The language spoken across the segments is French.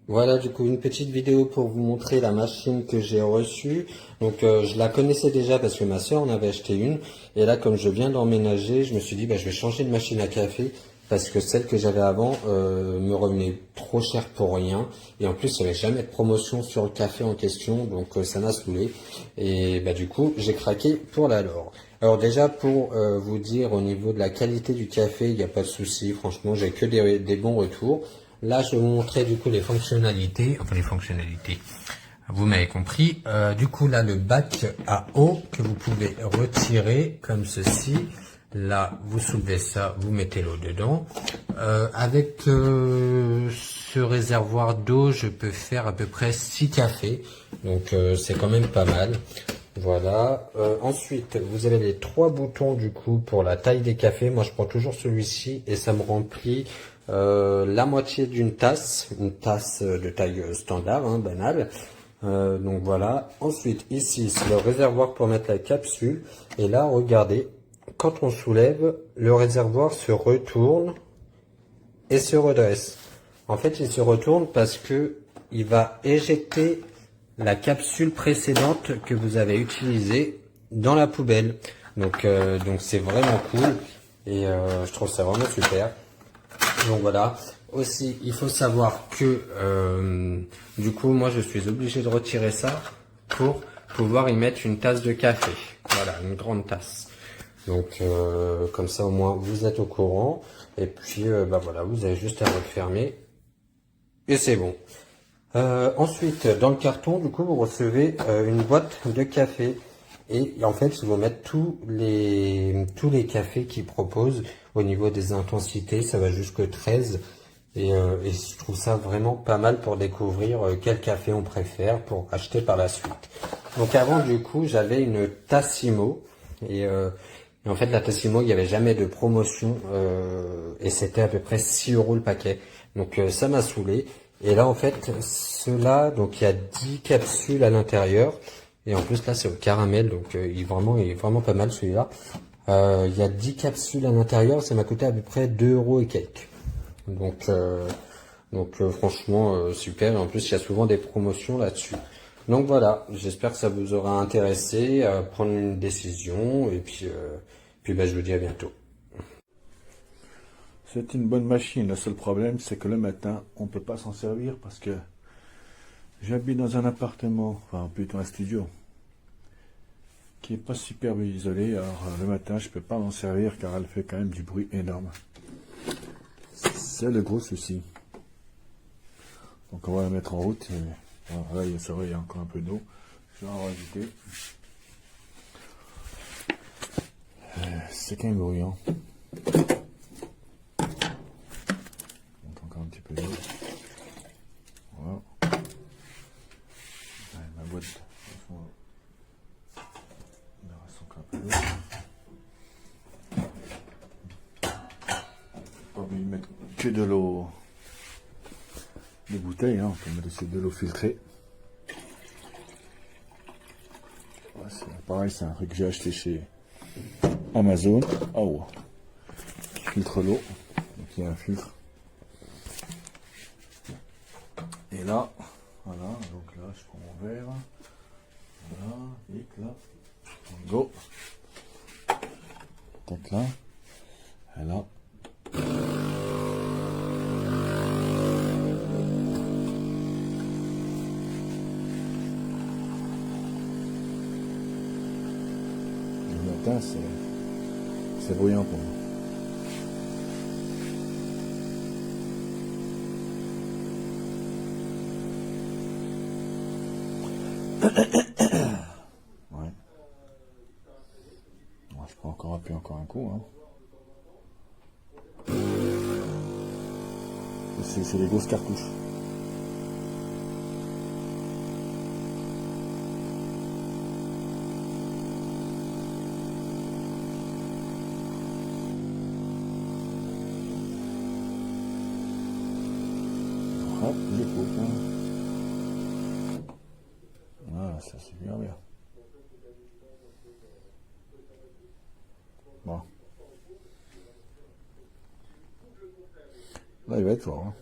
Voilà, du coup, une petite vidéo pour vous montrer la machine que j'ai reçue. Donc, je la connaissais déjà parce que ma sœur en avait acheté une. Et là, comme je viens d'emménager, je me suis dit, bah, je vais changer de machine à café parce que celle que j'avais avant me revenait trop cher pour rien. Et en plus, il n'y avait jamais de promotion sur le café en question, donc ça m'a saoulé. Et bah, du coup, j'ai craqué pour la L'Or. Alors déjà, pour vous dire, au niveau de la qualité du café, il n'y a pas de souci. Franchement, j'ai que des bons retours. Là, je vais vous montrer du coup les fonctionnalités. Enfin, les fonctionnalités. Vous m'avez compris. Du coup, là, le bac à eau que vous pouvez retirer comme ceci. Là, vous soulevez ça, vous mettez l'eau dedans. Avec ce réservoir d'eau, je peux faire à peu près 6 cafés. Donc, c'est quand même pas mal. Voilà. Ensuite, vous avez les trois boutons du coup pour la taille des cafés. Moi, je prends toujours celui-ci et ça me remplit la moitié d'une tasse, une tasse de taille standard, hein, banale. Donc voilà. Ensuite, ici, c'est le réservoir pour mettre la capsule. Et là, regardez, quand on soulève, le réservoir se retourne et se redresse. En fait, il se retourne parce que il va éjecter la capsule précédente que vous avez utilisée dans la poubelle. Donc c'est vraiment cool et je trouve ça vraiment super. Donc voilà. Aussi, il faut savoir que du coup, moi, je suis obligé de retirer ça pour pouvoir y mettre une tasse de café. Voilà, une grande tasse. Donc comme ça, au moins, vous êtes au courant. Et puis, bah voilà, vous avez juste à refermer et c'est bon. Ensuite, dans le carton, du coup, vous recevez une boîte de café. Et en fait, ils vont mettre tous les cafés qu'ils proposent au niveau des intensités. Ça va jusque 13. Et je trouve ça vraiment pas mal pour découvrir quel café on préfère pour acheter par la suite. Donc avant, du coup, j'avais une Tassimo. Et en fait, la Tassimo, il n'y avait jamais de promotion. Et c'était à peu près 6 euros le paquet. Donc ça m'a saoulé. Et là, en fait, cela, donc il y a 10 capsules à l'intérieur. Et en plus, là, c'est au caramel. Donc il est vraiment pas mal celui-là. Il y a 10 capsules à l'intérieur. Ça m'a coûté à peu près 2 euros et quelques. Donc franchement, super. Et en plus, il y a souvent des promotions là-dessus. Donc voilà, j'espère que ça vous aura intéressé à prendre une décision. Et puis bah, je vous dis à bientôt. C'est une bonne machine. Le seul problème, c'est que le matin, on ne peut pas s'en servir parce que j'habite dans un appartement, enfin plutôt un studio, qui est pas super isolé. Alors le matin, je peux pas m'en servir car elle fait quand même du bruit énorme. C'est le gros souci. Donc on va la mettre en route. Voilà, là, c'est vrai, il y a encore un peu d'eau. Je vais en rajouter. C'est quand même bruyant. On monte encore un petit peu d'eau. Voilà. Ouais, ma boîte. Il en reste encore un peu d'eau. Pas obligé de mettre que de l'eau de bouteille, hein. On peut mettre aussi de l'eau filtrée. Ouais, pareil, c'est un truc que j'ai acheté chez Amazon. Oh, qui filtre l'eau. Donc il y a un filtre. Et là, voilà, donc là, je prends mon verre. Voilà, vite là. Go. Tac là. Et là. Le matin, c'est bruyant pour moi. Ouais. Bon, je peux encore appuyer encore un coup. Hein. C'est des grosses cartouches. Hop, je coupe. Hein. Voilà, ça c'est bien bien. Bon. Là, il va être fort. Hein.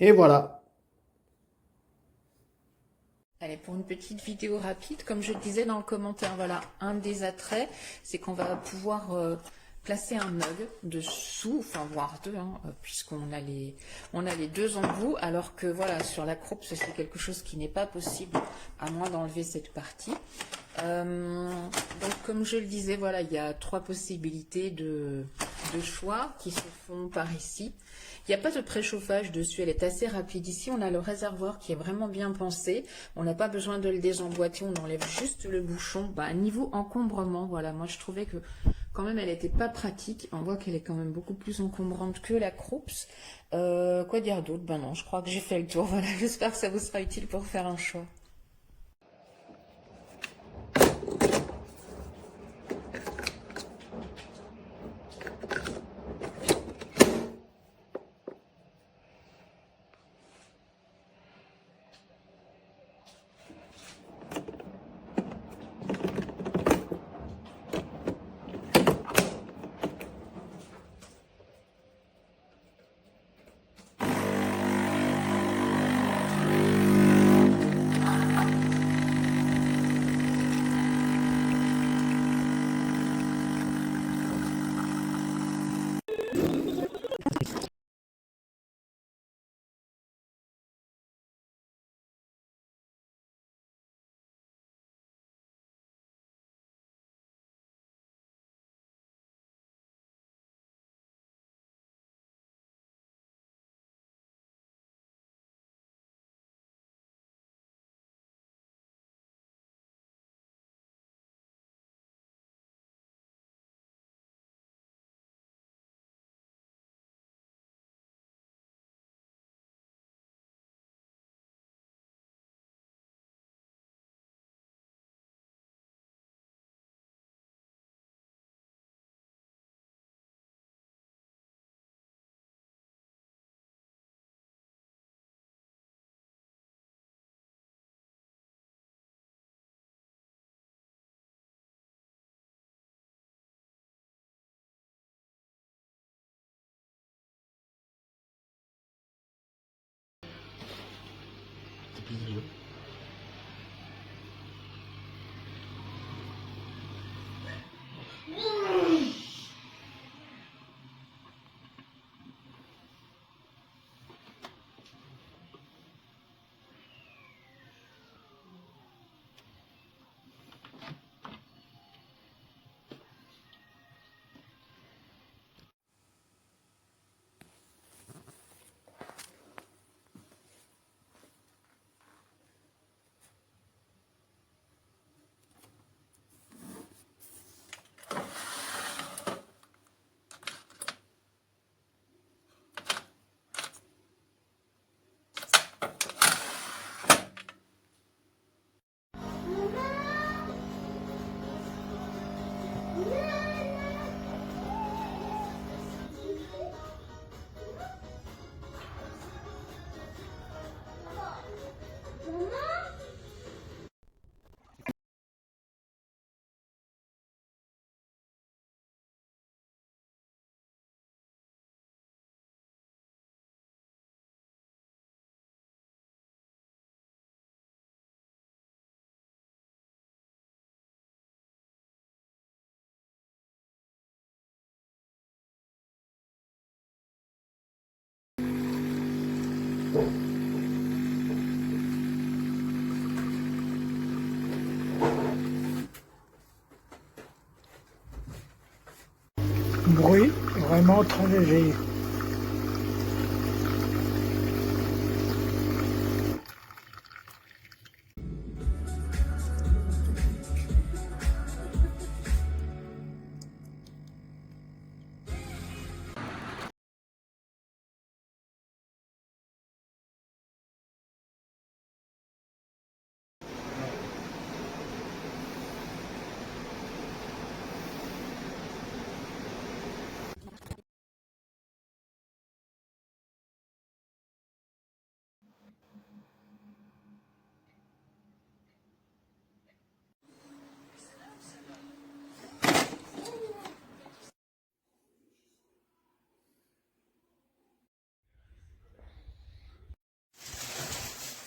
Et voilà. Allez, pour une petite vidéo rapide, comme je le disais dans le commentaire, voilà, un des attraits, c'est qu'on va pouvoir placer un mug dessous, enfin voire deux, hein, puisqu'on a les deux embouts, alors que voilà, sur la croupe, c'est quelque chose qui n'est pas possible, à moins d'enlever cette partie. Donc comme je le disais, voilà, il y a 3 possibilités de choix qui se font par ici. Il n'y a pas de préchauffage dessus, elle est assez rapide. Ici, on a le réservoir qui est vraiment bien pensé. On n'a pas besoin de le désemboîter, on enlève juste le bouchon. Niveau encombrement, voilà, moi je trouvais que quand même elle n'était pas pratique. On voit qu'elle est quand même beaucoup plus encombrante que la Krups. Quoi dire d'autre? Non, je crois que j'ai fait le tour. Voilà, j'espère que ça vous sera utile pour faire un choix. Bruit vraiment très léger.